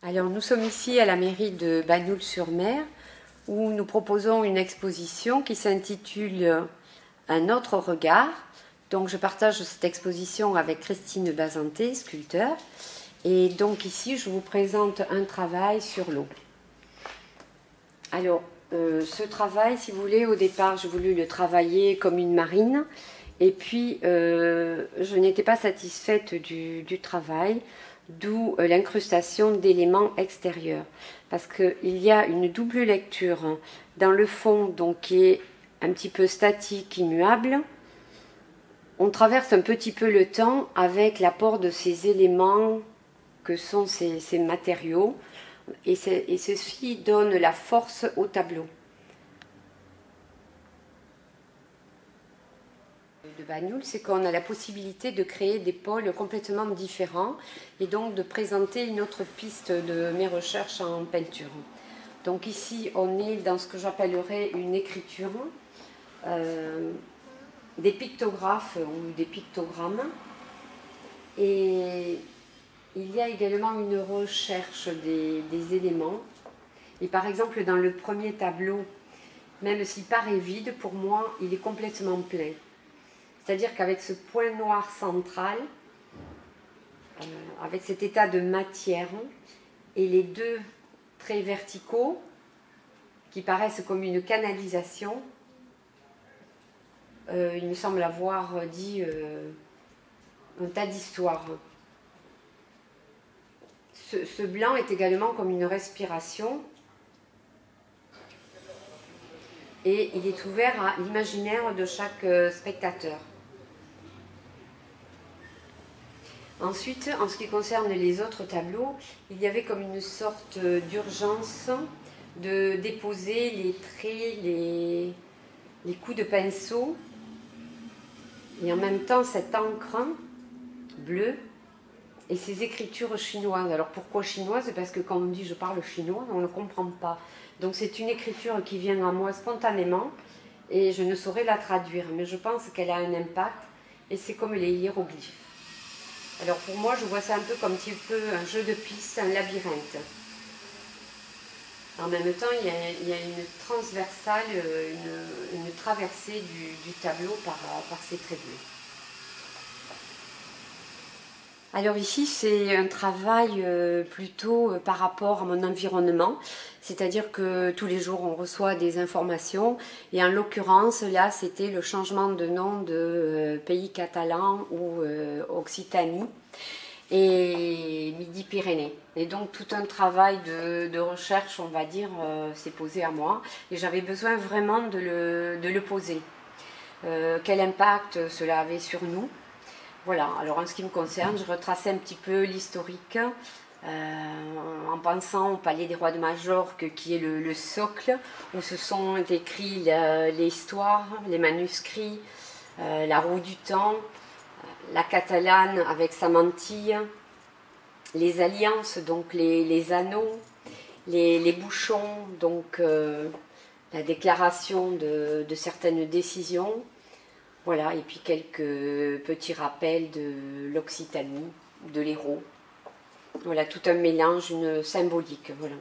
Alors nous sommes ici à la mairie de Bagnoul-sur-Mer où nous proposons une exposition qui s'intitule Un autre regard. Donc je partage cette exposition avec Christine Bazanté, sculpteur. Et donc ici je vous présente un travail sur l'eau. Alors ce travail, si vous voulez, au départ j'ai voulu le travailler comme une marine. Et puis je n'étais pas satisfaite du travail. D'où l'incrustation d'éléments extérieurs. Parce qu'il y a une double lecture dans le fond, donc, qui est un petit peu statique, immuable. On traverse un petit peu le temps avec l'apport de ces éléments que sont ces matériaux. Et ceci donne la force au tableau. De Bagnoul, c'est qu'on a la possibilité de créer des pôles complètement différents et donc de présenter une autre piste de mes recherches en peinture. Donc ici, on est dans ce que j'appellerais une écriture, des pictographes ou des pictogrammes. Et il y a également une recherche des éléments. Et par exemple, dans le premier tableau, même s'il paraît vide, pour moi, il est complètement plein. C'est-à-dire qu'avec ce point noir central, avec cet état de matière, et les deux traits verticaux qui paraissent comme une canalisation, il me semble avoir dit un tas d'histoires. Ce blanc est également comme une respiration et il est ouvert à l'imaginaire de chaque spectateur. Ensuite, en ce qui concerne les autres tableaux, il y avait comme une sorte d'urgence de déposer les traits, les coups de pinceau, et en même temps cette encre bleue et ces écritures chinoises. Alors pourquoi chinoises? Parce que quand on dit je parle chinois, on ne comprend pas. Donc c'est une écriture qui vient à moi spontanément et je ne saurais la traduire, mais je pense qu'elle a un impact et c'est comme les hiéroglyphes. Alors pour moi, je vois ça un peu comme un jeu de pistes, un labyrinthe. En même temps, il y a une transversale, une traversée du tableau par ces traits bleus. Alors ici, c'est un travail plutôt par rapport à mon environnement, c'est-à-dire que tous les jours on reçoit des informations et en l'occurrence là c'était le changement de nom de pays catalan ou Occitanie et Midi-Pyrénées. Et donc tout un travail de recherche, on va dire, s'est posé à moi et j'avais besoin vraiment de le poser. Quel impact cela avait sur nous? Voilà, alors en ce qui me concerne, je retraçais un petit peu l'historique en pensant au Palais des Rois de Majorque qui est le socle où se sont écrits les histoires, les manuscrits, la roue du temps, la catalane avec sa mantille, les alliances, donc les anneaux, les bouchons, donc la déclaration de certaines décisions. Voilà, et puis quelques petits rappels de l'Occitanie, de l'Hérault. Voilà, tout un mélange, une symbolique, voilà.